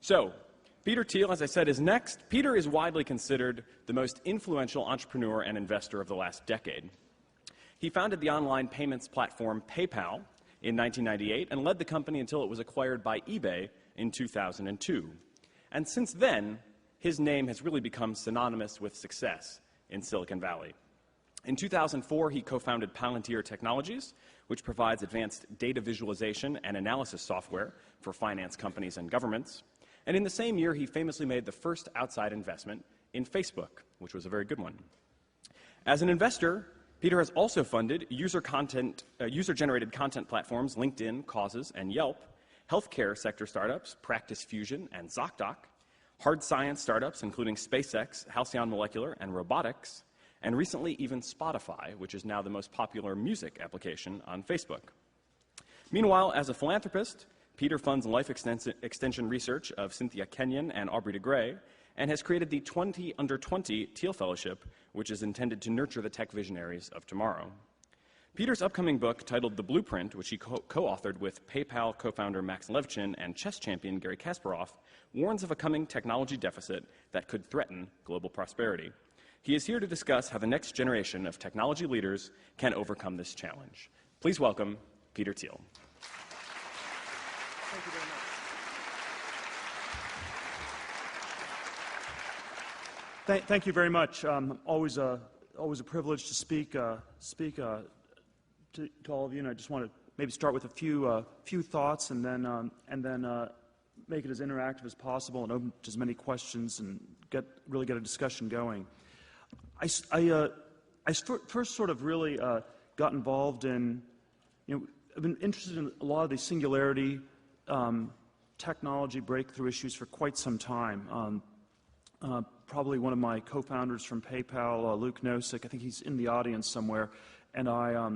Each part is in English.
So, Peter Thiel, as I said, is next. Peter is widely considered the most influential entrepreneur and investor of the last decade. He founded the online payments platform PayPal in 1998 and led the company until it was acquired by eBay in 2002. And since then, his name has really become synonymous with success in Silicon Valley. In 2004, he co-founded Palantir Technologies, which provides advanced data visualization and analysis software for finance companies and governments. And in the same year, he famously made the first outside investment in Facebook, which was a very good one. As an investor, Peter has also funded user-generated content platforms LinkedIn, Causes, and Yelp, healthcare sector startups Practice Fusion and ZocDoc, hard science startups including SpaceX, Halcyon Molecular, and Robotics, and recently even Spotify, which is now the most popular music application on Facebook. Meanwhile, as a philanthropist, Peter funds life extension research of Cynthia Kenyon and Aubrey de Grey, and has created the 20 Under 20 Thiel Fellowship, which is intended to nurture the tech visionaries of tomorrow. Peter's upcoming book, titled The Blueprint, which he co-authored with PayPal co-founder Max Levchin and chess champion Garry Kasparov, warns of a coming technology deficit that could threaten global prosperity. He is here to discuss how the next generation of technology leaders can overcome this challenge. Please welcome Peter Thiel. Thank you very much. Thank you very much. Always a privilege to speak to all of you, and I just want to maybe start with a few thoughts, and then make it as interactive as possible and open to as many questions and really get a discussion going. I first sort of really got involved in, I've been interested in a lot of the singularity technology breakthrough issues for quite some time. Probably one of my co-founders from PayPal, Luke Nosek, I think he's in the audience somewhere, and I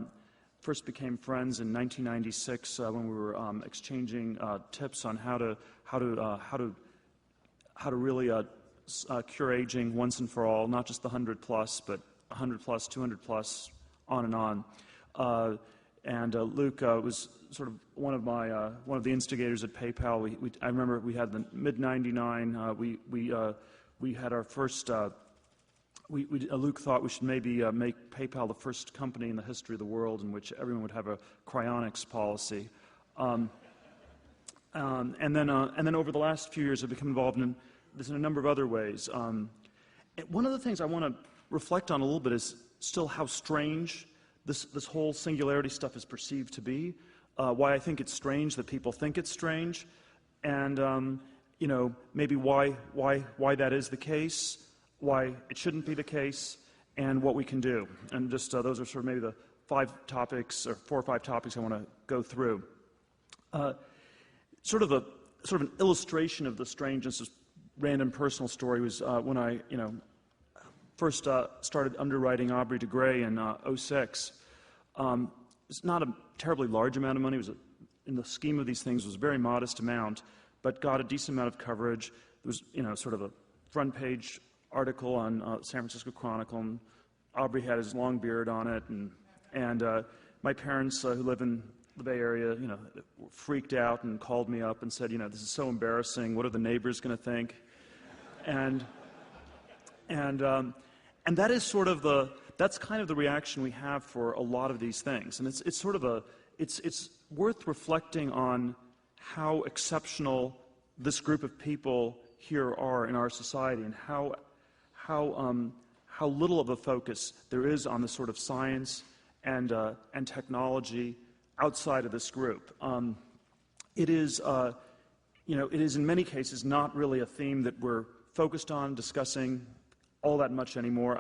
first became friends in 1996 when we were exchanging tips on how to really cure aging once and for all, not just the 100 plus, but 100 plus, 200 plus, on and on. Luke was sort of one of the instigators at PayPal. I remember we had the mid '99. We had our first. Luke thought we should maybe make PayPal the first company in the history of the world in which everyone would have a cryonics policy. And then over the last few years, I've become involved in this in a number of other ways. One of the things I want to reflect on a little bit is still how strange this whole singularity stuff is perceived to be. Why I think it's strange that people think it's strange, and maybe why that is the case, why it shouldn't be the case, and what we can do. And just those are sort of maybe the 5 topics or 4 or 5 topics I want to go through. Sort of an illustration of the strangeness. This random personal story was when I first started underwriting Aubrey de Grey in '06. It's not a terribly large amount of money. It was in the scheme of these things, it was a very modest amount, but got a decent amount of coverage. There was, sort of a front page article on San Francisco Chronicle, and Aubrey had his long beard on it, and my parents, who live in the Bay Area, freaked out and called me up and said, this is so embarrassing. What are the neighbors going to think? And that is sort of that's kind of the reaction we have for a lot of these things, and it's sort of it's worth reflecting on how exceptional this group of people here are in our society, and how little of a focus there is on the sort of science and technology outside of this group. It is in many cases not really a theme that we're focused on discussing all that much anymore.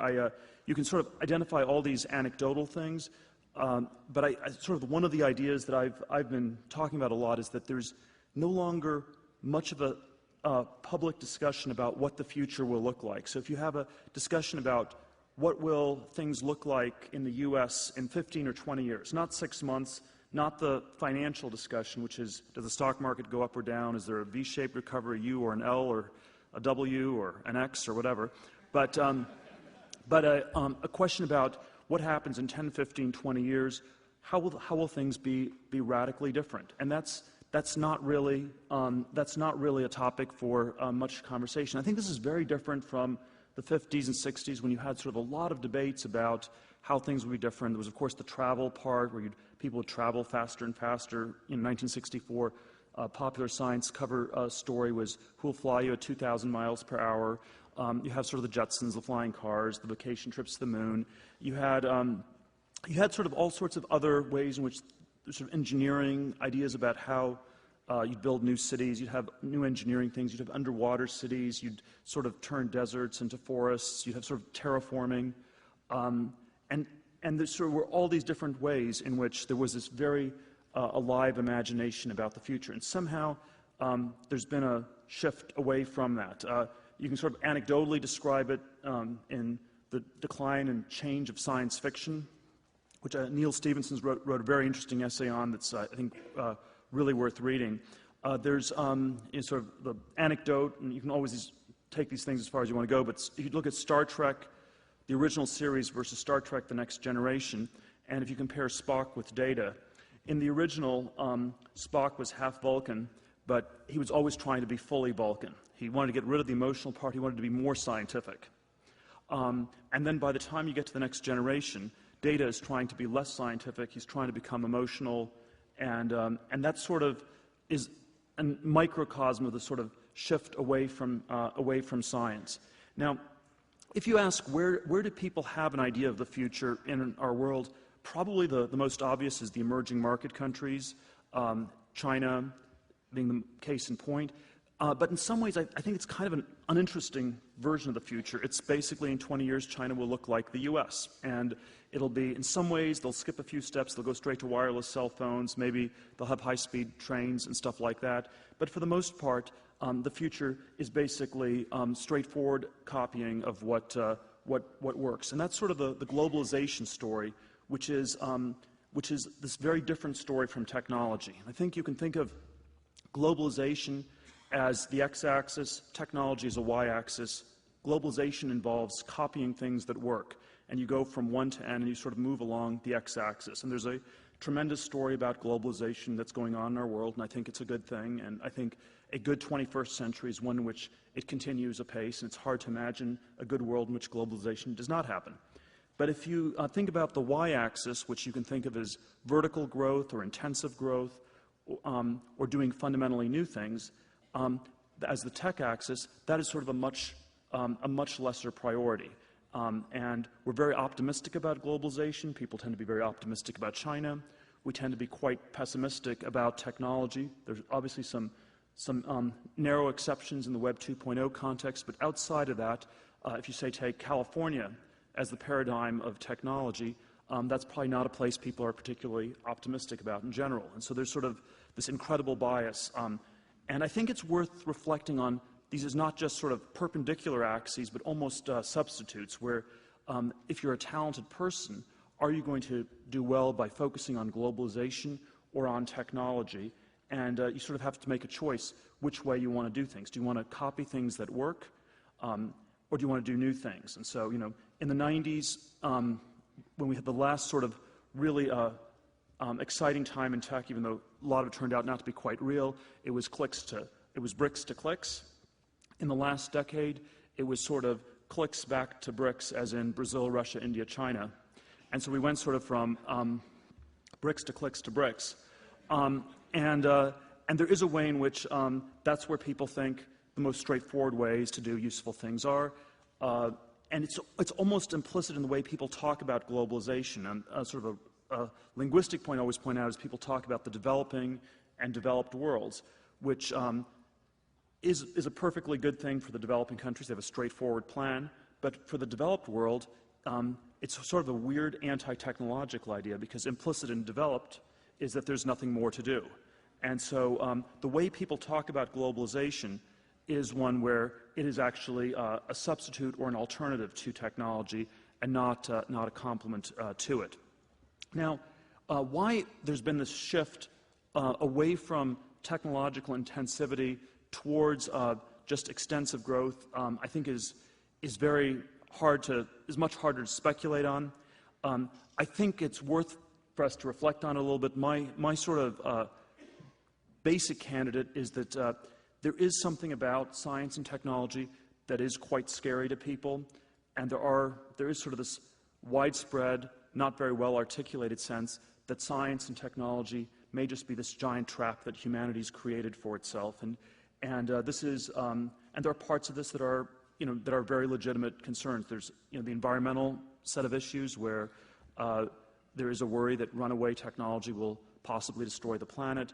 You can sort of identify all these anecdotal things, but I sort of one of the ideas that I've been talking about a lot is that there's no longer much of a public discussion about what the future will look like. So if you have a discussion about what will things look like in the U.S. in 15 or 20 years, not 6 months, not the financial discussion, which is, does the stock market go up or down? Is there a V-shaped recovery, U or an L or a W or an X or whatever? But a question about what happens in 10, 15, 20 years, how will things be radically different? And that's that's not really a topic for much conversation. I think this is very different from the 50s and 60s when you had sort of a lot of debates about how things would be different. There was, of course, the travel part where people would travel faster and faster. In 1964, popular science cover story was "Who'll fly you at 2,000 miles per hour?" You have sort of the Jetsons, the flying cars, the vacation trips to the moon. You had sort of all sorts of other ways in which sort of engineering ideas about how you'd build new cities. You'd have new engineering things. You'd have underwater cities. You'd sort of turn deserts into forests. You'd have sort of terraforming. And there sort of were all these different ways in which there was this very alive imagination about the future. And somehow there's been a shift away from that. You can sort of anecdotally describe it in the decline and change of science fiction, which Neil Stephenson wrote a very interesting essay on that's, I think, really worth reading. There's sort of the anecdote, and you can always take these things as far as you want to go, but if you look at Star Trek, the original series versus Star Trek The Next Generation, and if you compare Spock with Data, in the original, Spock was half Vulcan, but he was always trying to be fully Vulcan. He wanted to get rid of the emotional part. He wanted to be more scientific. And then by the time you get to The Next Generation, Data is trying to be less scientific. He's trying to become emotional, and that sort of is a microcosm of the sort of shift away from science. Now, if you ask where do people have an idea of the future in our world, probably the most obvious is the emerging market countries, China being the case in point. But in some ways, I think it's kind of an uninteresting version of the future. It's basically in 20 years, China will look like the US. And it'll be, in some ways, they'll skip a few steps. They'll go straight to wireless cell phones. Maybe they'll have high-speed trains and stuff like that. But for the most part, the future is basically straightforward copying of what works. And that's sort of the globalization story, which is this very different story from technology. I think you can think of globalization as the x-axis, technology is a y-axis. Globalization involves copying things that work, and you go from 1 to n, and you sort of move along the x-axis. And there's a tremendous story about globalization that's going on in our world, and I think it's a good thing, and I think a good 21st century is one in which it continues apace, and it's hard to imagine a good world in which globalization does not happen. But if you think about the y-axis, which you can think of as vertical growth or intensive growth, or doing fundamentally new things, as the tech axis, that is sort of a much lesser priority. And we're very optimistic about globalization. People tend to be very optimistic about China. We tend to be quite pessimistic about technology. There's obviously some narrow exceptions in the Web 2.0 context, but outside of that, if you say take California as the paradigm of technology, that's probably not a place people are particularly optimistic about in general. And so there's sort of this incredible bias. And I think it's worth reflecting on these as not just sort of perpendicular axes, but almost substitutes, where if you're a talented person, are you going to do well by focusing on globalization or on technology? And you sort of have to make a choice which way you want to do things. Do you want to copy things that work, or do you want to do new things? And so, in the 90s, when we had the last sort of really exciting time in tech, even though a lot of it turned out not to be quite real, it was bricks to clicks. In the last decade, it was sort of clicks back to bricks, as in Brazil, Russia, India, China. And so we went sort of from bricks to clicks to bricks. And there is a way in which that's where people think the most straightforward ways to do useful things are. And it's almost implicit in the way people talk about globalization. And sort of a linguistic point I always point out is people talk about the developing and developed worlds, which is a perfectly good thing for the developing countries. They have a straightforward plan. But for the developed world, it's sort of a weird anti-technological idea, because implicit in developed is that there's nothing more to do. And so the way people talk about globalization is one where it is actually a substitute or an alternative to technology, and not a complement to it. Now, why there's been this shift away from technological intensivity towards just extensive growth, I think is much harder to speculate on. I think it's worth for us to reflect on a little bit. My sort of basic candidate is that there is something about science and technology that is quite scary to people, and there is sort of this widespread, not very well articulated sense that science and technology may just be this giant trap that humanity's created for itself, and there are parts of this that are very legitimate concerns. There's the environmental set of issues where there is a worry that runaway technology will possibly destroy the planet.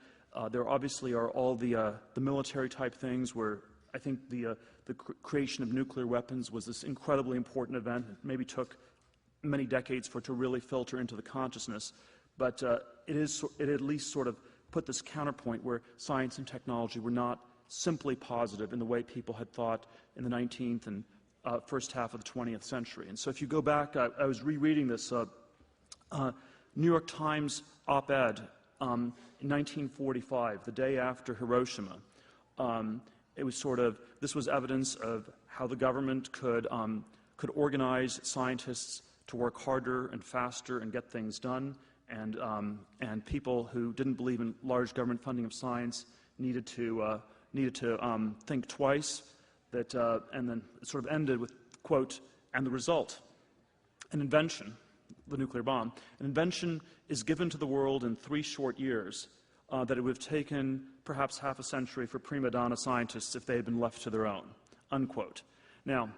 There obviously are all the military type things where I think the creation of nuclear weapons was this incredibly important event. It maybe took many decades for it to really filter into the consciousness, but it at least sort of put this counterpoint where science and technology were not simply positive in the way people had thought in the 19th and first half of the 20th century. And so if you go back, I was rereading this New York Times op-ed in 1945, the day after Hiroshima. It was this was evidence of how the government could organize scientists to work harder and faster and get things done, and people who didn't believe in large government funding of science needed to think twice. And then it sort of ended with, quote, "And the result, an invention, the nuclear bomb, an invention is given to the world in 3 short years that it would have taken perhaps half a century for prima donna scientists if they had been left to their own," unquote. Now,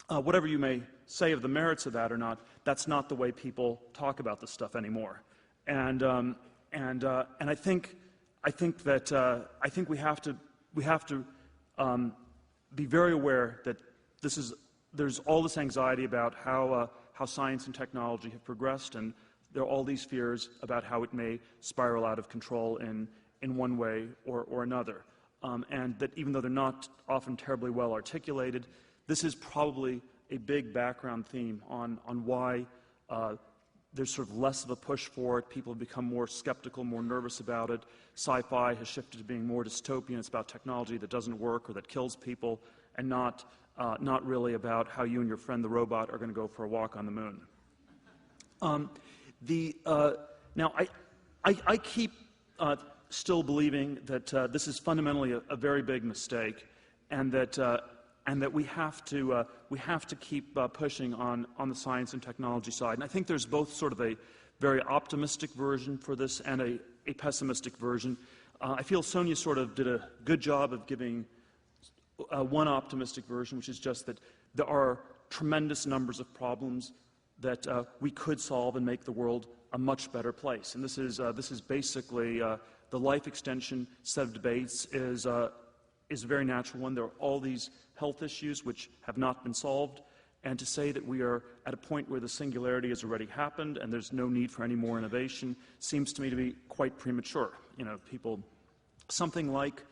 whatever you may say of the merits of that or not, that's not the way people talk about this stuff anymore. And I think we have to be very aware that there's all this anxiety about how science and technology have progressed, and there are all these fears about how it may spiral out of control in one way or another. And that even though they're not often terribly well articulated, this is probably a big background theme on why there's sort of less of a push for it. People have become more skeptical, more nervous about it. Sci-fi has shifted to being more dystopian. It's about technology that doesn't work or that kills people, and not really about how you and your friend the robot are going to go for a walk on the moon. Now, I keep still believing that this is fundamentally a very big mistake, and that we have to keep pushing on the science and technology side. And I think there's both sort of a very optimistic version for this and a pessimistic version. I feel Sonia sort of did a good job of giving one optimistic version, which is just that there are tremendous numbers of problems that we could solve and make the world a much better place. And this is basically the life extension set of debates is a very natural one. There are all these health issues which have not been solved, and to say that we are at a point where the singularity has already happened and there's no need for any more innovation seems to me to be quite premature. Something like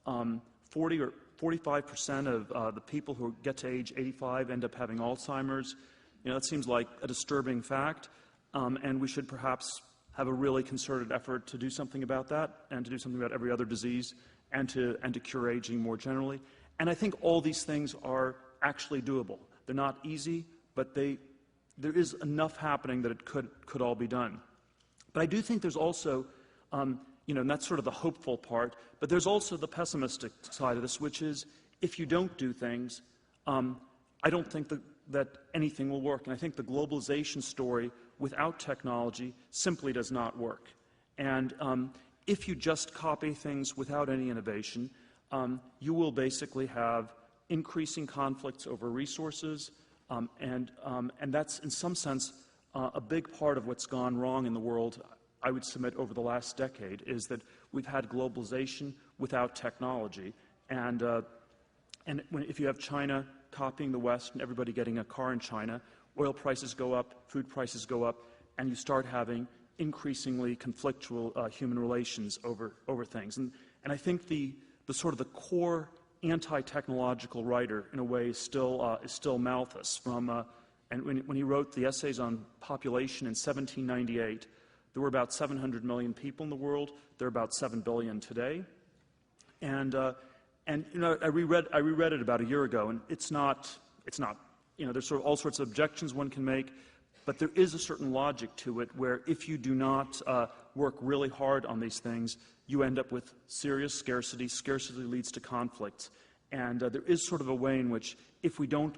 40 or 45% of the people who get to age 85 end up having Alzheimer's. That seems like a disturbing fact, and we should perhaps have a really concerted effort to do something about that, and to do something about every other disease, and to cure aging more generally. And I think all these things are actually doable. They're not easy, but there is enough happening that it could all be done. But I do think there's also, and that's sort of the hopeful part, but there's also the pessimistic side of this, which is if you don't do things, I don't think that anything will work. And I think the globalization story without technology simply does not work. And if you just copy things without any innovation, you will basically have increasing conflicts over resources, and that's in some sense a big part of what's gone wrong in the world, I would submit, over the last decade, is that we've had globalization without technology. And if you have China copying the West and everybody getting a car in China, oil prices go up, food prices go up, and you start having increasingly conflictual human relations over things. And I think the sort of the core anti-technological writer, in a way, is still Malthus. And when he wrote the essays on population in 1798, there were about 700 million people in the world. There are about 7 billion today. And I reread it about a year ago, and it's not. There's sort of all sorts of objections one can make, but there is a certain logic to it where if you do not work really hard on these things, you end up with serious scarcity. Scarcity leads to conflicts. And there is sort of a way in which, if we don't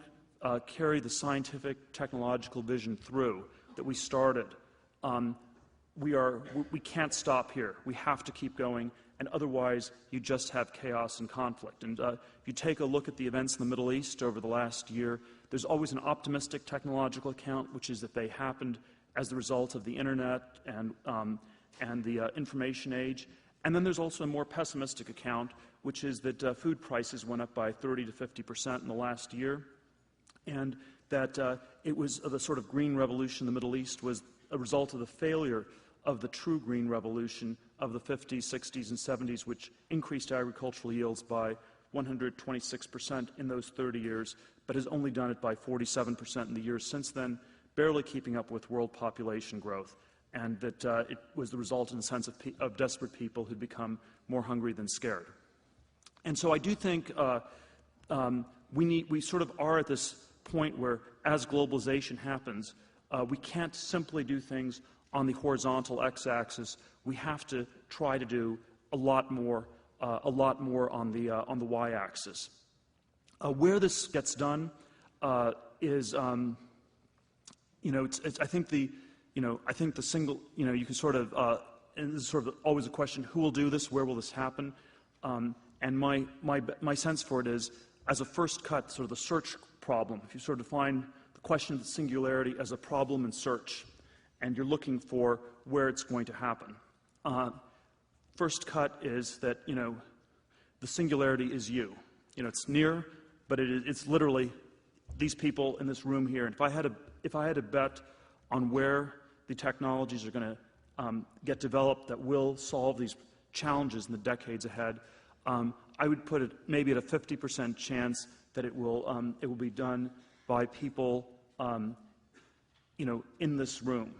carry the scientific, technological vision through that we started, we can't stop here. We have to keep going, and otherwise you just have chaos and conflict. And if you take a look at the events in the Middle East over the last year, there's always an optimistic technological account, which is that they happened as the result of the internet and the information age. And then there's also a more pessimistic account, which is that food prices went up by 30 to 50% in the last year, and that it was the sort of green revolution in the Middle East was a result of the failure of the true green revolution of the 50s, 60s, and 70s, which increased agricultural yields by 126% in those 30 years, but has only done it by 47% in the years since then, barely keeping up with world population growth. And that it was the result, in a sense, of desperate people who'd become more hungry than scared. And so I do think we sort of are at this point where, as globalization happens, we can't simply do things on the horizontal x-axis. We have to try to do a lot more on the y-axis. Where this gets done is, I think the single, you can sort of, and this is sort of always a question: who will do this? Where will this happen? And my sense for it is, as a first cut, sort of the search problem. If you sort of define the question of the singularity as a problem in search, and you're looking for where it's going to happen. First cut is that, the singularity is you. It's near, but it's literally these people in this room here. And if I had to bet on where the technologies are going to get developed that will solve these challenges in the decades ahead, I would put it maybe at a 50% chance that it will be done by people, in this room.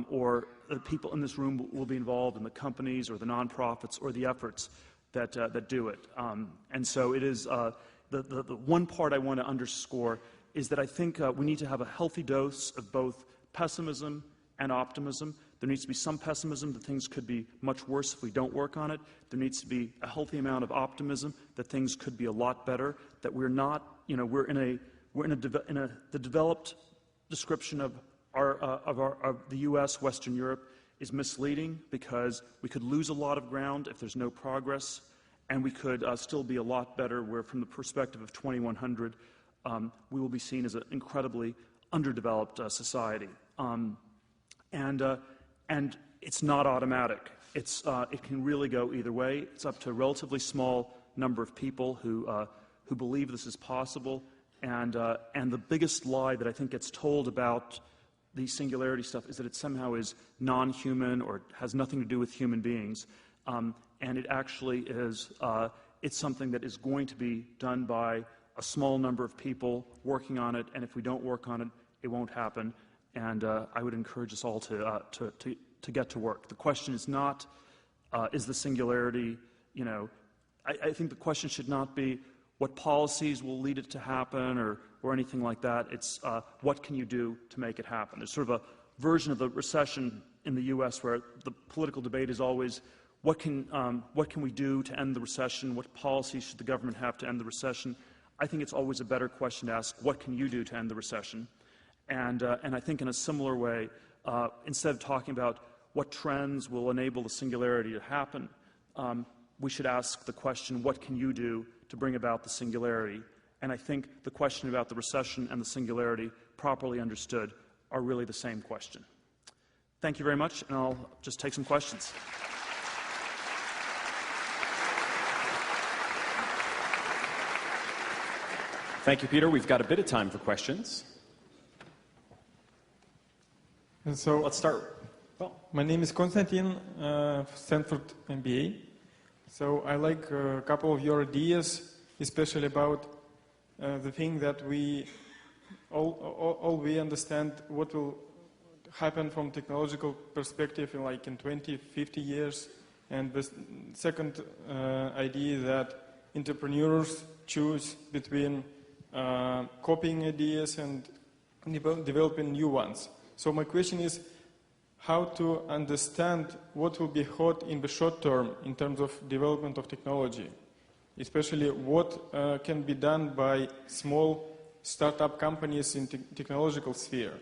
Or the people in this room will be involved in the companies or the nonprofits or the efforts that do it. And so it is, the one part I want to underscore is that I think we need to have a healthy dose of both pessimism and optimism. There needs to be some pessimism that things could be much worse if we don't work on it. There needs to be a healthy amount of optimism that things could be a lot better, that we're not, the developed description of the U.S., Western Europe, is misleading, because we could lose a lot of ground if there's no progress, and we could still be a lot better where, from the perspective of 2100, we will be seen as an incredibly underdeveloped society. And it's not automatic. It can really go either way. It's up to a relatively small number of people who believe this is possible, and the biggest lie that I think gets told about the singularity stuff is that it somehow is non-human or has nothing to do with human beings. And it actually is, it's something that is going to be done by a small number of people working on it, and if we don't work on it, it won't happen. And I would encourage us all to get to work. The question is not, is the singularity, I think the question should not be what policies will lead it to happen or anything like that. It's what can you do to make it happen. There's sort of a version of the recession in the U.S. where the political debate is always what can we do to end the recession? What policies should the government have to end the recession? I think it's always a better question to ask, what can you do to end the recession? And I think in a similar way, instead of talking about what trends will enable the singularity to happen, we should ask the question, what can you do to bring about the singularity? And I think the question about the recession and the singularity, properly understood, are really the same question. Thank you very much, and I'll just take some questions. Thank you, Peter. We've got a bit of time for questions. And so let's start. Well, my name is Konstantin, Stanford MBA. So I like a couple of your ideas, especially about the thing that we all we understand what will happen from technological perspective in 20, 50 years. And the second idea that entrepreneurs choose between copying ideas and developing new ones. So my question is, how to understand what will be hot in the short term in terms of development of technology, especially what can be done by small startup companies in technological sphere.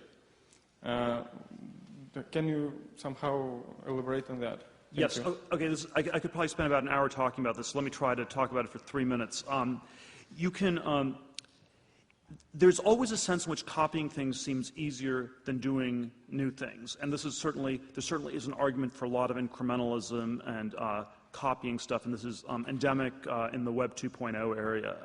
Can you somehow elaborate on that? Yes. Okay. I could probably spend about an hour talking about this. Let me try to talk about it for 3 minutes. There's always a sense in which copying things seems easier than doing new things, and there certainly is an argument for a lot of incrementalism and copying stuff, and this is endemic in the Web 2.0 area.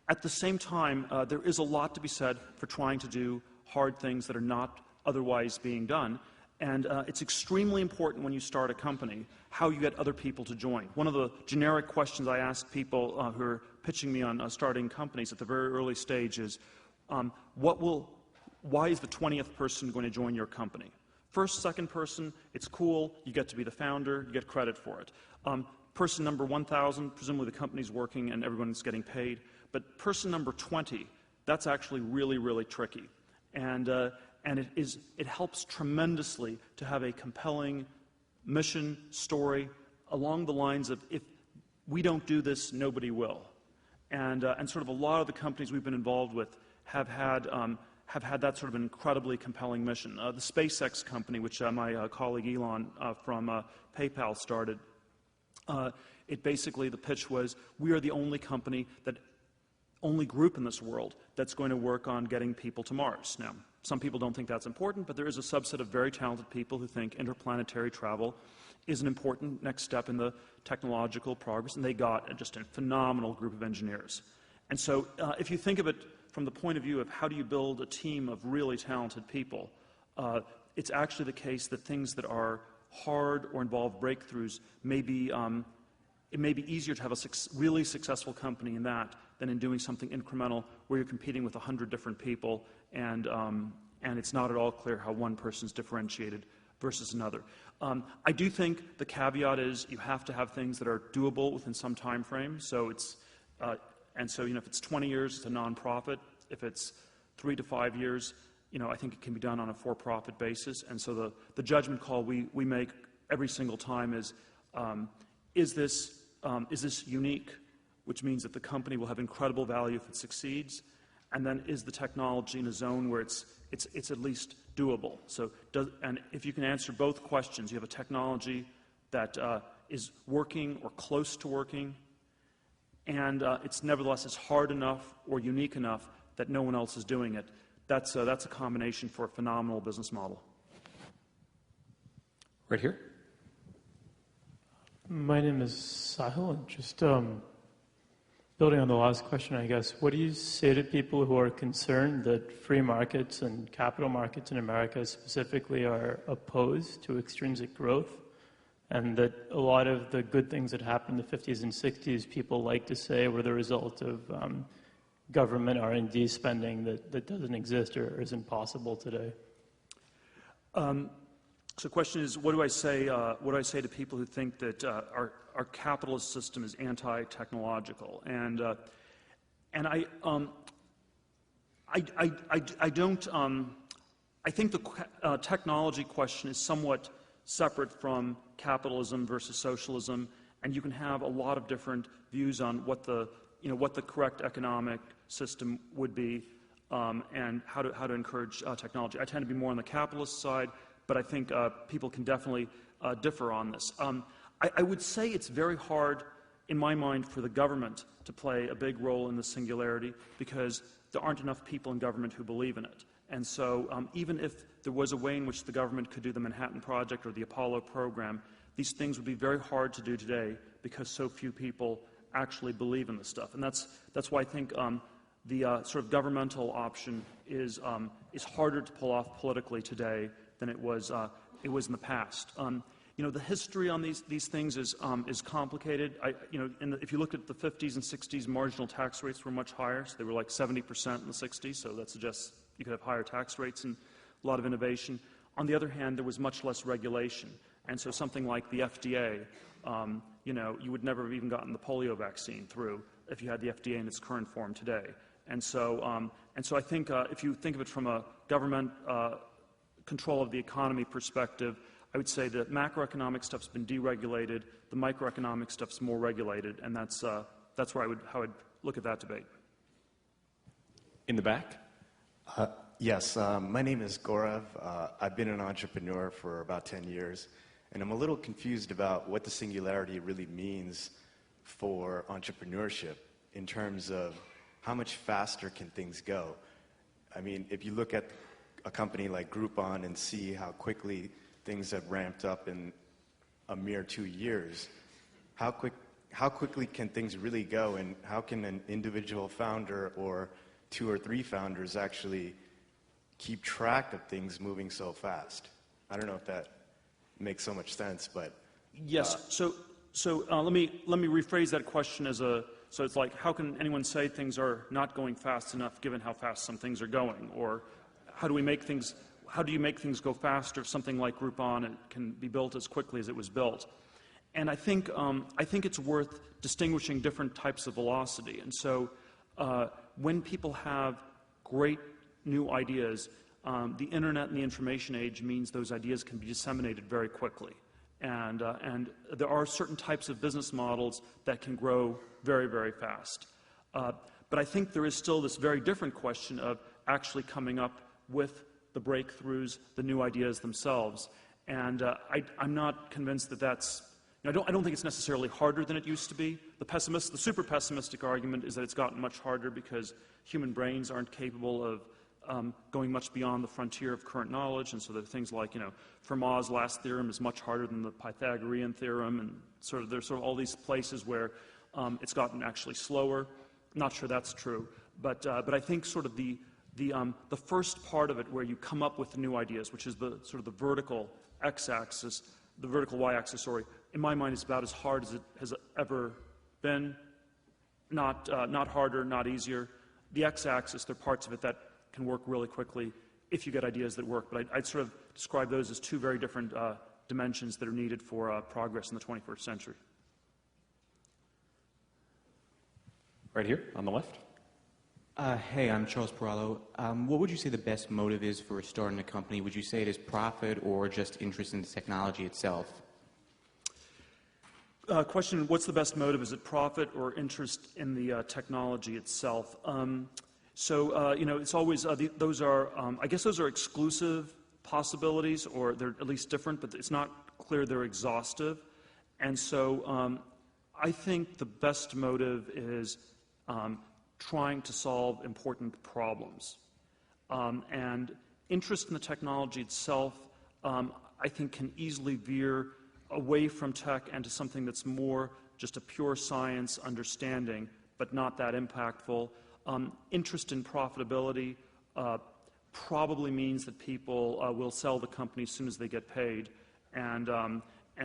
At the same time, there is a lot to be said for trying to do hard things that are not otherwise being done. And it's extremely important when you start a company how you get other people to join. One of the generic questions I ask people who are pitching me on starting companies at the very early stage is, why is the 20th person going to join your company? First, second person, it's cool, you get to be the founder, you get credit for it. Person number 1,000, presumably the company's working and everyone's getting paid. But person number 20, that's actually really, really tricky. And it helps tremendously to have a compelling mission story along the lines of, if we don't do this, nobody will. And sort of a lot of the companies we've been involved with have had that sort of an incredibly compelling mission. The SpaceX company, which my colleague Elon from PayPal started, it basically, the pitch was, we are the only company only group in this world that's going to work on getting people to Mars. Now, some people don't think that's important, but there is a subset of very talented people who think interplanetary travel is an important next step in the technological progress, and they got just a phenomenal group of engineers. And so if you think of it from the point of view of how do you build a team of really talented people, it's actually the case that things that are hard or involve breakthroughs it may be easier to have a really successful company in that than in doing something incremental where you're competing with 100 different people and it's not at all clear how one person's differentiated versus another. I do think the caveat is you have to have things that are doable within some time frame. So if it's 20 years, it's a nonprofit. If it's 3 to 5 years, I think it can be done on a for-profit basis. And so the judgment call we make every single time is this unique, which means that the company will have incredible value if it succeeds, and then is the technology in a zone where it's at least doable. So, and if you can answer both questions, you have a technology that is working or close to working, and it's nevertheless hard enough or unique enough that no one else is doing it. That's a combination for a phenomenal business model. Right here. My name is Sahil, and just building on the last question, I guess, what do you say to people who are concerned that free markets and capital markets in America specifically are opposed to extrinsic growth, and that a lot of the good things that happened in the 50s and 60s, people like to say were the result of government R&D spending that doesn't exist or isn't possible today? So the question is, what do I say to people who think that our capitalist system is anti-technological? And I don't. I think the technology question is somewhat separate from capitalism versus socialism, and you can have a lot of different views on what the correct economic system would be, and how to encourage technology. I tend to be more on the capitalist side, but I think people can definitely differ on this. I would say it's very hard, in my mind, for the government to play a big role in the singularity because there aren't enough people in government who believe in it. And so even if there was a way in which the government could do the Manhattan Project or the Apollo program, these things would be very hard to do today because so few people actually believe in this stuff. And that's why I think the sort of governmental option is harder to pull off politically today than it was in the past. The history on these things is complicated. If you look at the 50s and 60s, marginal tax rates were much higher. So they were like 70% in the 60s. So that suggests you could have higher tax rates and a lot of innovation. On the other hand, there was much less regulation, and so something like the FDA, you would never have even gotten the polio vaccine through if you had the FDA in its current form today. And so I think if you think of it from a government control of the economy perspective, I would say that macroeconomic stuff's been deregulated, the microeconomic stuff's more regulated, and that's where how I'd look at that debate. In the back? Yes, my name is Gaurav. I've been an entrepreneur for about 10 years, and I'm a little confused about what the singularity really means for entrepreneurship in terms of how much faster can things go. I mean, if you look at a company like Groupon and see how quickly things have ramped up in a mere 2 years, how quickly can things really go, and how can an individual founder or 2 or 3 founders actually keep track of things moving so fast? I don't know if that makes so much sense, but yes. So let me rephrase that question as so it's like, how can anyone say things are not going fast enough given how fast some things are going, or how do you make things go faster if something like Groupon can be built as quickly as it was built? And I think it's worth distinguishing different types of velocity. And so when people have great new ideas, the internet and the information age means those ideas can be disseminated very quickly. And there are certain types of business models that can grow very, very fast. But I think there is still this very different question of actually coming up with the breakthroughs, the new ideas themselves. And I'm not convinced that that's, I don't think it's necessarily harder than it used to be. The super pessimistic argument is that it's gotten much harder because human brains aren't capable of going much beyond the frontier of current knowledge, and so there are things like, Fermat's last theorem is much harder than the Pythagorean theorem, and there's sort of all these places where it's gotten actually slower. I'm not sure that's true, but I think sort of the first part of it, where you come up with the new ideas, which is the sort of the vertical x-axis, the vertical y-axis, sorry, in my mind, is about as hard as it has ever been. Not harder, not easier. The x-axis, there are parts of it that can work really quickly if you get ideas that work. But I'd sort of describe those as two very different dimensions that are needed for progress in the 21st century. Right here, on the left. Hey, I'm Charles Perallo. What would you say the best motive is for starting a company? Would you say it is profit or just interest in the technology itself? Question, what's the best motive? Is it profit or interest in the technology itself? It's always, those are, I guess those are exclusive possibilities, or they're at least different, but it's not clear they're exhaustive. And so I think the best motive is trying to solve important problems. And interest in the technology itself, I think, can easily veer away from tech and to something that's more just a pure science understanding, but not that impactful. Interest in profitability probably means that people will sell the company as soon as they get paid, and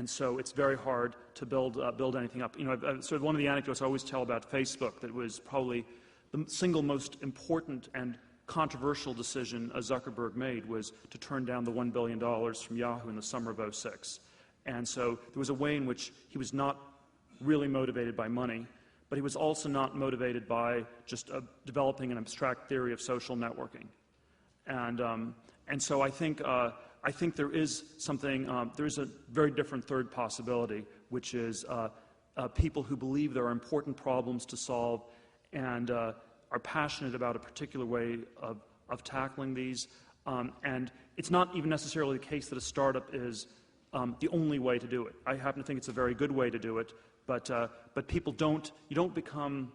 so it's very hard to build anything up. Sort of one of the anecdotes I always tell about Facebook that was probably the single most important and controversial decision Zuckerberg made was to turn down the $1 billion from Yahoo in the summer of '06. And so there was a way in which he was not really motivated by money, but he was also not motivated by just developing an abstract theory of social networking. And so I think there is something, there is a very different third possibility, which is people who believe there are important problems to solve and are passionate about a particular way of tackling these. And it's not even necessarily the case that a startup is the only way to do it. I happen to think it's a very good way to do it, but people you don't become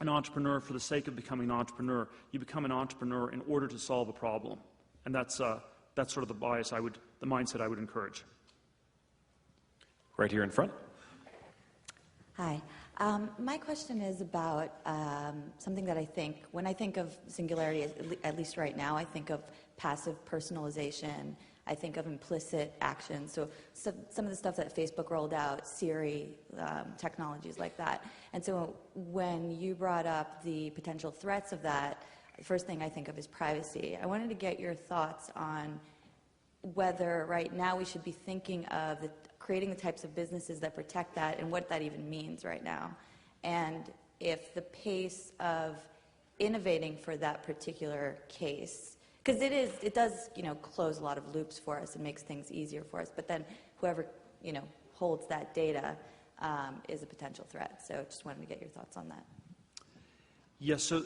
an entrepreneur for the sake of becoming an entrepreneur. You become an entrepreneur in order to solve a problem, and that's sort of the mindset I would encourage. Right here in front. Hi. My question is about something that I think, when I think of singularity, at least right now, I think of passive personalization. I think of implicit action. So some of the stuff that Facebook rolled out, Siri, technologies like that. And so when you brought up the potential threats of that, the first thing I think of is privacy. I wanted to get your thoughts on whether right now we should be thinking of creating the types of businesses that protect that and what that even means right now. And if the pace of innovating for that particular case Because it does, close a lot of loops for us and makes things easier for us. But then whoever, holds that data is a potential threat. So just wanted to get your thoughts on that. Yes. So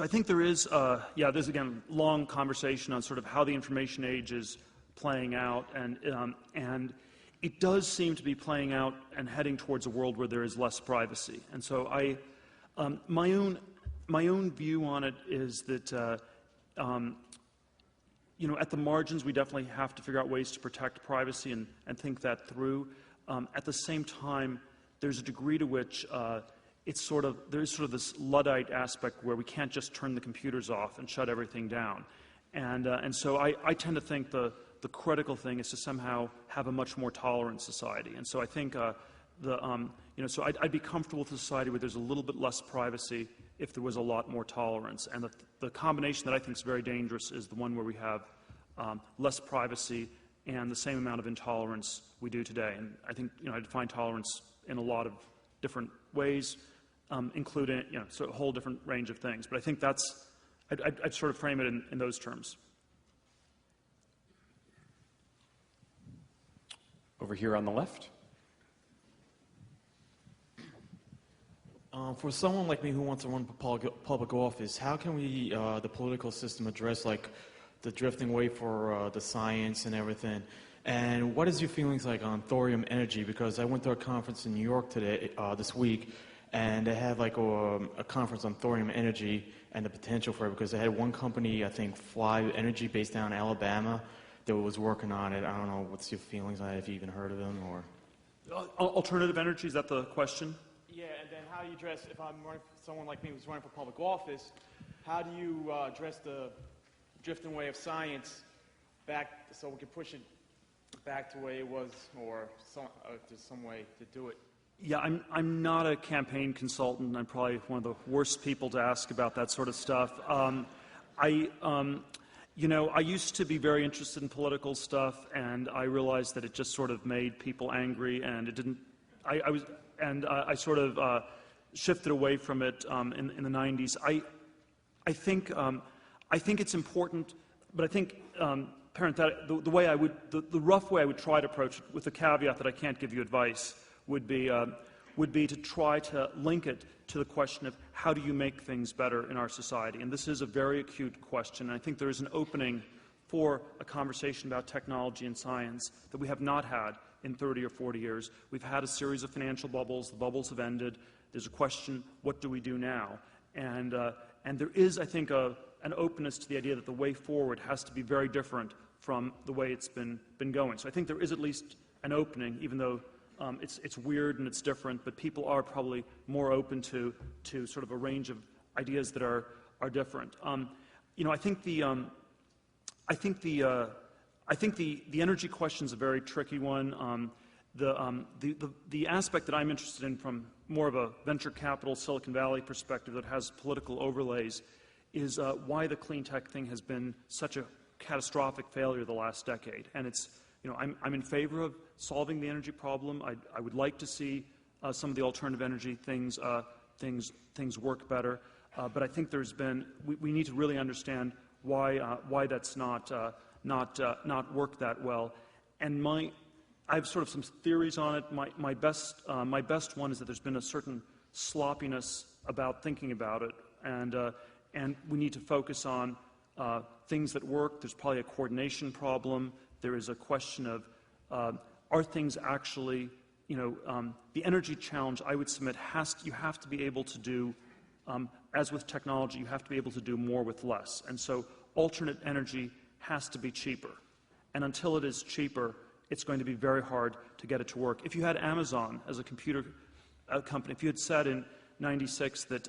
I think there is, there's again long conversation on sort of how the information age is playing out, and it does seem to be playing out and heading towards a world where there is less privacy. And so my own view on it is that at the margins we definitely have to figure out ways to protect privacy and think that through. At the same time, there's a degree to which there's sort of this Luddite aspect where we can't just turn the computers off and shut everything down. And so I tend to think the critical thing is to somehow have a much more tolerant society. And so I think so I'd be comfortable with a society where there's a little bit less privacy if there was a lot more tolerance. And the combination that I think is very dangerous is the one where we have less privacy and the same amount of intolerance we do today. And I think I define tolerance in a lot of different ways, including a whole different range of things. But I think I'd sort of frame it in those terms. Over here on the left. For someone like me who wants to run for public office, how can we, the political system, address like the drifting away for the science and everything? And what is your feelings like on thorium energy? Because I went to a conference in New York this week, and they had like a conference on thorium energy and the potential for it. Because they had one company, I think, Fly Energy, based down in Alabama, that was working on it. I don't know, what's your feelings on it? Have you even heard of them? Or alternative energy, is that the question? Yeah, and then how do you address, if I'm running, someone like me who's running for public office, how do you address the drifting away of science back so we can push it back to the way it was, or there's some way to do it? Yeah, I'm not a campaign consultant. I'm probably one of the worst people to ask about that sort of stuff. I used to be very interested in political stuff, and I realized that it just sort of made people angry, and it didn't. I sort of shifted away from it in the 90s. I think it's important, but I think the rough way I would try to approach it, with the caveat that I can't give you advice, would be to try to link it to the question of how do you make things better in our society. And this is a very acute question. And I think there is an opening for a conversation about technology and science that we have not had in 30 or 40 years. We've had a series of financial bubbles. The bubbles have ended. There's a question, what do we do now? And there is, I think, an openness to the idea that the way forward has to be very different from the way it's been going. So I think there is at least an opening, even though it's weird and it's different, but people are probably more open to sort of a range of ideas that are different. I think the energy question is a very tricky one. The aspect that I'm interested in from more of a venture capital Silicon Valley perspective that has political overlays is why the clean tech thing has been such a catastrophic failure the last decade. And it's, I'm in favor of solving the energy problem. I would like to see some of the alternative energy things work better. But I think we need to really understand why that's not worked that well. And I have sort of some theories on it. My best one is that there's been a certain sloppiness about thinking about it, and we need to focus on things that work. There's probably a coordination problem. There is a question of are things actually, the energy challenge I would submit you have to be able to do, as with technology, you have to be able to do more with less. And so alternate energy has to be cheaper. And until it is cheaper, it's going to be very hard to get it to work. If you had Amazon as a computer company, if you had said in '96 that,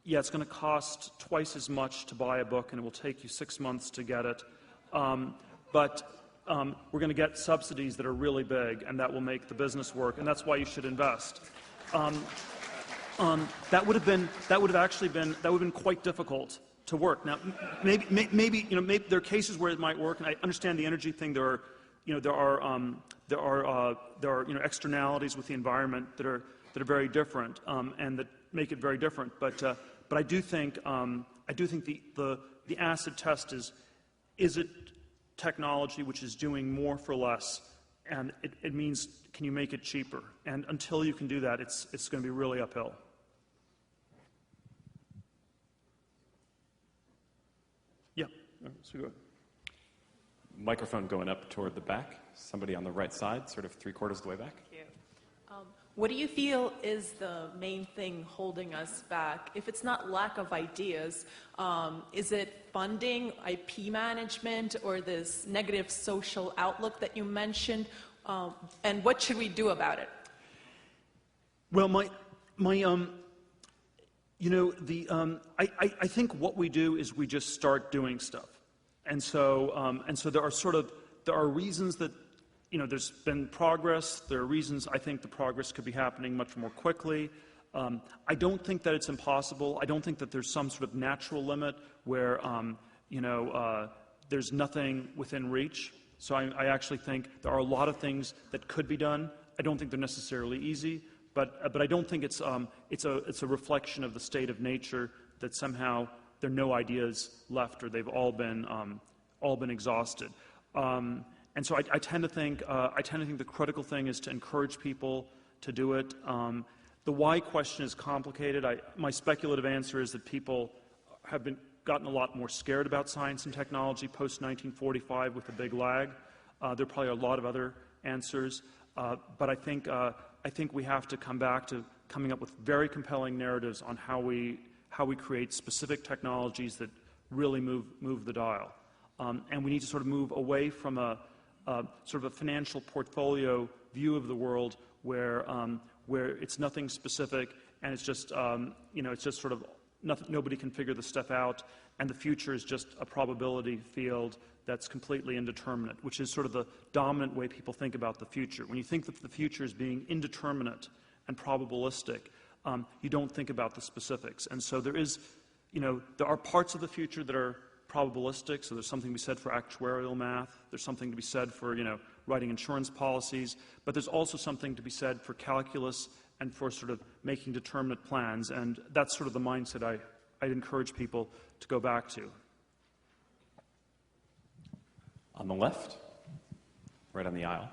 it's going to cost twice as much to buy a book and it will take you 6 months to get it, but we're going to get subsidies that are really big and that will make the business work, and that's why you should invest. That would have been quite difficult to work. Now, maybe there are cases where it might work, and I understand the energy thing. There are externalities with the environment that are very different, and that make it very different. But I do think the the acid test is it technology which is doing more for less? And it means, can you make it cheaper? And until you can do that, it's going to be really uphill. Yeah, so go ahead. Microphone going up toward the back. Somebody on the right side, sort of 3/4 of the way back. Thank you. What do you feel is the main thing holding us back? If it's not lack of ideas, is it funding, IP management, or this negative social outlook that you mentioned? And what should we do about it? Well, I think what we do is we just start doing stuff, and so there are reasons that, there's been progress. There are reasons I think the progress could be happening much more quickly. I don't think that it's impossible. I don't think that there's some sort of natural limit where, there's nothing within reach. So I actually think there are a lot of things that could be done. I don't think they're necessarily easy, but I don't think it's a reflection of the state of nature that somehow there are no ideas left or they've all been exhausted. And so I tend to think the critical thing is to encourage people to do it. The why question is complicated. My speculative answer is that people have gotten a lot more scared about science and technology post-1945 with a big lag. There probably are a lot of other answers, but I think we have to come back to coming up with very compelling narratives on how we create specific technologies that really move the dial. And we need to sort of move away from a sort of a financial portfolio view of the world where it's nothing specific and it's just it's just sort of nobody can figure the stuff out, and the future is just a probability field that's completely indeterminate, which is sort of the dominant way people think about the future. When you think that the future is being indeterminate and probabilistic, you don't think about the specifics. And so there are parts of the future that are probabilistic, so there's something to be said for actuarial math, there's something to be said for, writing insurance policies, but there's also something to be said for calculus and for sort of making determinate plans, and that's sort of the mindset I'd encourage people to go back to. On the left, right on the aisle.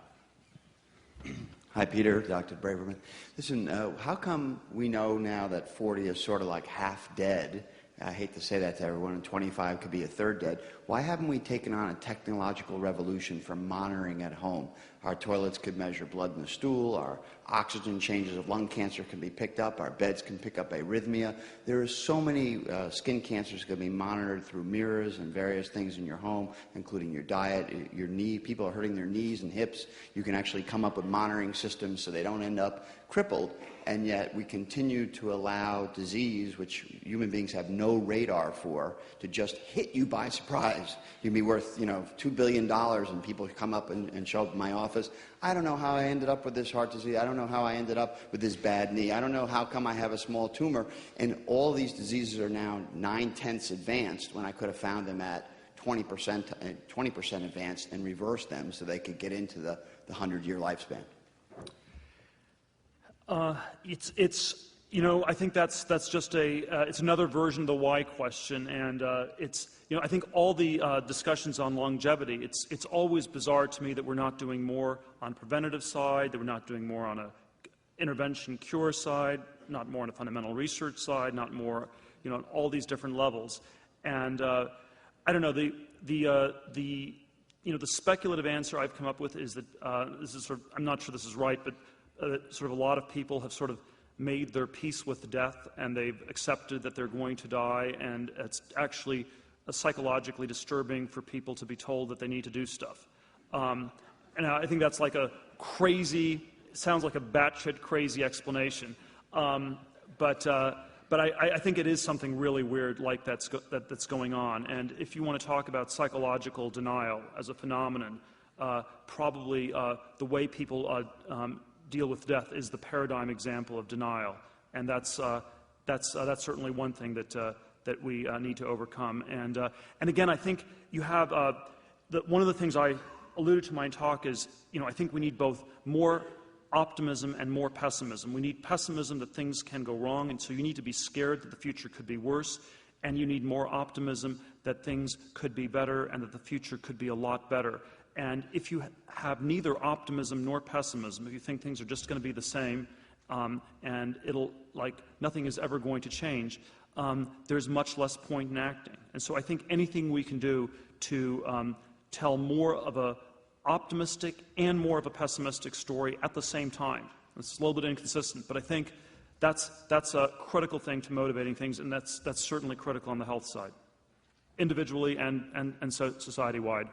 Hi, Peter, Dr. Braverman. Listen, how come we know now that 40 is sort of like half dead? I hate to say that to everyone, and 25 could be a third dead. Why haven't we taken on a technological revolution for monitoring at home? Our toilets could measure blood in the stool, our oxygen changes of lung cancer can be picked up, our beds can pick up arrhythmia. There are so many skin cancers that can be monitored through mirrors and various things in your home, including your diet, your knee. People are hurting their knees and hips. You can actually come up with monitoring systems so they don't end up crippled. And yet we continue to allow disease, which human beings have no radar for, to just hit you by surprise. You'd be worth, $2 billion, and people come up and show up in my office. I don't know how I ended up with this heart disease. I don't know how I ended up with this bad knee. I don't know how come I have a small tumor. And all these diseases are now 9/10 advanced when I could have found them at 20% advanced and reversed them so they could get into the 100-year lifespan. I think that's just it's another version of the why question, and I think all the discussions on longevity, it's always bizarre to me that we're not doing more on preventative side, that we're not doing more on a intervention cure side, not more on a fundamental research side, not more, on all these different levels. And I don't know, the speculative answer I've come up with is that this is sort of, I'm not sure this is right, but sort of a lot of people have sort of made their peace with death, and they've accepted that they're going to die, and it's actually psychologically disturbing for people to be told that they need to do stuff. And I think that's like sounds like a batshit crazy explanation. But I think it is something really weird like that's going on. And if you want to talk about psychological denial as a phenomenon, probably the way people deal with death is the paradigm example of denial, and that's certainly one thing that we need to overcome. And again, I think you have one of the things I alluded to in my talk is I think we need both more optimism and more pessimism. We need pessimism that things can go wrong, and so you need to be scared that the future could be worse. and you need more optimism that things could be better and that the future could be a lot better. And if you have neither optimism nor pessimism, if you think things are just going to be the same and it'll, like, nothing is ever going to change, there's much less point in acting. And so I think anything we can do to tell more of a optimistic and more of a pessimistic story at the same time. It's a little bit inconsistent, but I think that's a critical thing to motivating things, and that's certainly critical on the health side, individually and society-wide.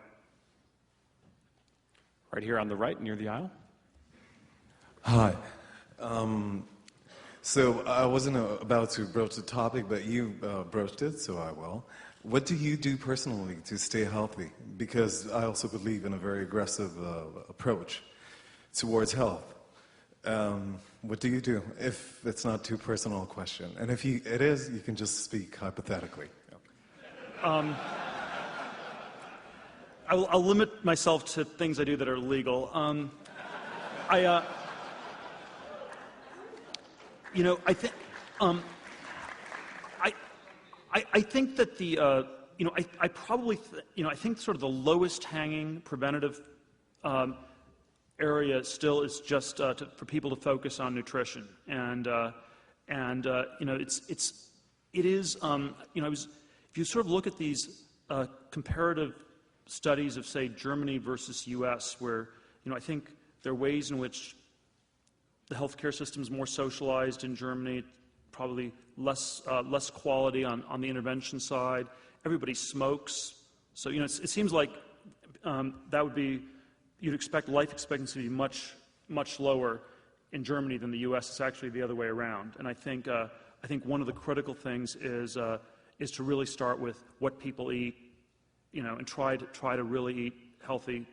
Right here on the right, near the aisle. Hi. So I wasn't about to broach the topic, but you broached it, so I will. What do you do personally to stay healthy? Because I also believe in a very aggressive approach towards health. What do you do, if it's not too personal a question? And if it is, you can just speak hypothetically. I'll limit myself to things I do that are legal. I think that I think sort of the lowest hanging preventative area still is just for people to focus on nutrition, if you sort of look at these comparative studies of, say, Germany versus U.S., where I think there are ways in which the healthcare system is more socialized in Germany, probably less quality on the intervention side. Everybody smokes, so it seems like that would be, you'd expect life expectancy to be much lower in Germany than the U.S. It's actually the other way around. And I think one of the critical things is to really start with what people eat, and try to really eat healthy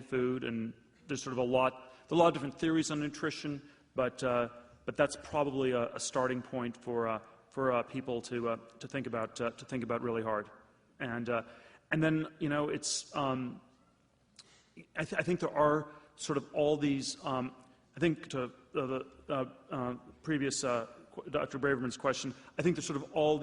food. And there's sort of a lot of different theories on nutrition, but that's probably a starting point for people to think about really hard. And then it's I think there are sort of all these. I think to the previous Dr. Braverman's question, I think there's sort of all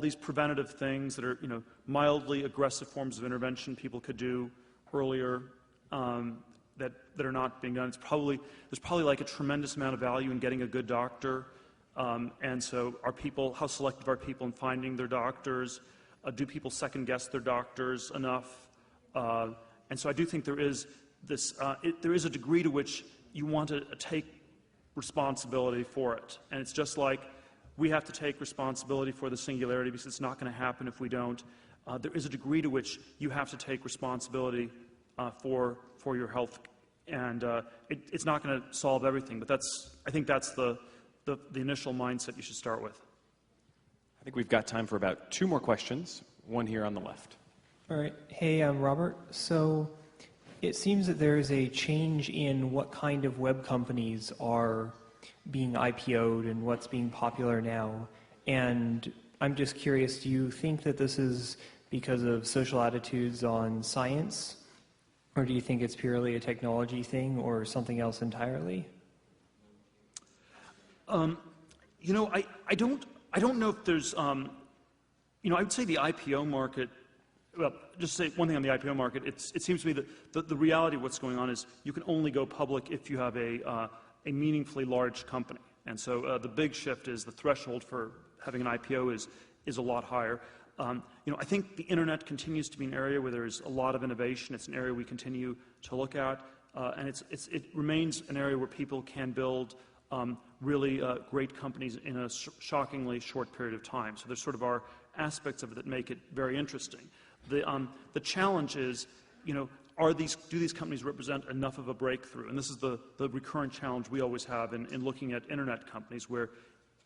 these preventative things that are mildly aggressive forms of intervention people could do earlier that are not being done. There's probably like a tremendous amount of value in getting a good doctor, and so how selective are people in finding their doctors? Do people second guess their doctors enough? And so I do think there is a degree to which you want to take responsibility for it, and it's just like we have to take responsibility for the singularity because it's not going to happen if we don't. There is a degree to which you have to take responsibility for your health, and it's not going to solve everything. But I think that's the initial mindset you should start with. I think we've got time for about 2 more questions. One here on the left. All right. Hey, I'm Robert. So it seems that there is a change in what kind of web companies are being IPO'd and what's being popular now. And I'm just curious, do you think that this is because of social attitudes on science? Or do you think it's purely a technology thing or something else entirely? I don't know if there's, I would say the IPO market, well, just say one thing on the IPO market, it seems to me that the reality of what's going on is you can only go public if you have a meaningfully large company. And so the big shift is the threshold for having an IPO is a lot higher. I think the internet continues to be an area where there's a lot of innovation. It's an area we continue to look at, and it remains an area where people can build really great companies in a shockingly short period of time. So there sort of are aspects of it that make it very interesting. The challenge is, do these companies represent enough of a breakthrough? And this is the recurrent challenge we always have in looking at internet companies, where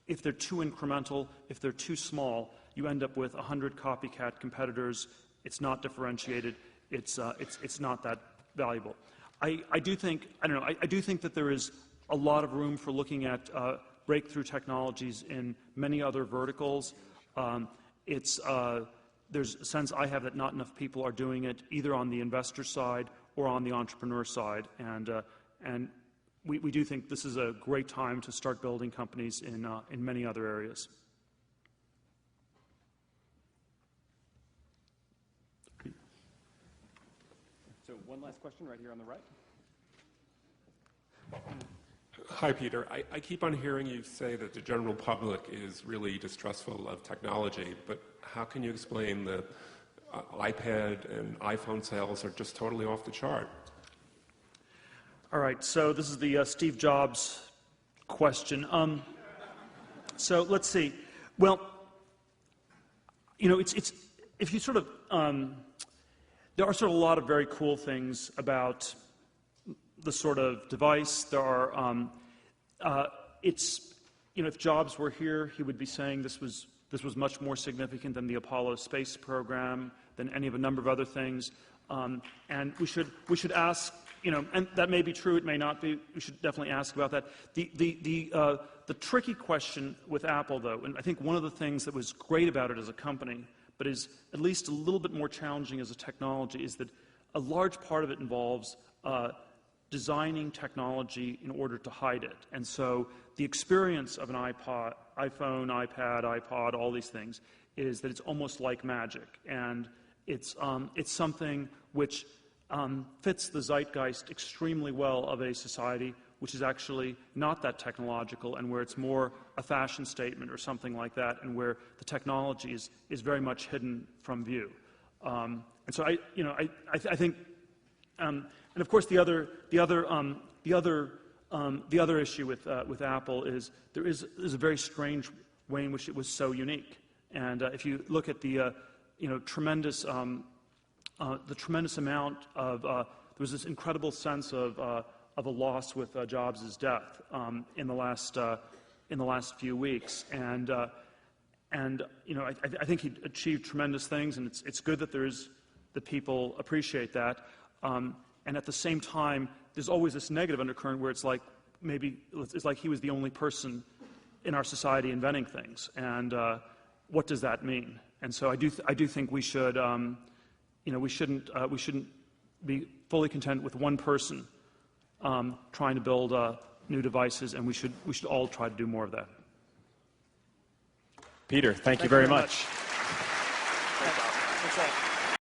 if they're too incremental, if they're too small, you end up with 100 copycat competitors. It's not differentiated. It's not that valuable. I do think that there is a lot of room for looking at breakthrough technologies in many other verticals. There's a sense I have that not enough people are doing it either on the investor side or on the entrepreneur side, and we do think this is a great time to start building companies in many other areas. So one last question right here on the right. Hi, Peter. I keep on hearing you say that the general public is really distrustful of technology, but how can you explain that iPad and iPhone sales are just totally off the chart? All right, so this is the Steve Jobs question. So let's see. Well, you know, it's if you sort of there are sort of a lot of very cool things about the sort of device. There are it's, you know, if Jobs were here, he would be saying this was much more significant than the Apollo space program, than any of a number of other things. And we should ask, you know, and that may be true, it may not be. We should definitely ask about that. The tricky question with Apple, though, and I think one of the things that was great about it as a company, but is at least a little bit more challenging as a technology, is that a large part of it involves designing technology in order to hide it. And so the experience of an iPhone, iPad, iPod, all these things, is that it's almost like magic. And it's something which fits the zeitgeist extremely well of a society which is actually not that technological, and where it's more a fashion statement or something like that, and where the technology is very much hidden from view. And so I think, and of course the other issue with Apple is there's a very strange way in which it was so unique. And if you look at the tremendous amount of there was this incredible sense of a loss with Jobs' death in the last few weeks, and you know, I think he achieved tremendous things, and it's good that that people appreciate that. And at the same time, there's always this negative undercurrent where it's like it's like he was the only person in our society inventing things, and what does that mean? And so I do think we should, we shouldn't be fully content with one person trying to build new devices, and we should all try to do more of that. Peter, thank you very much. Thanks all.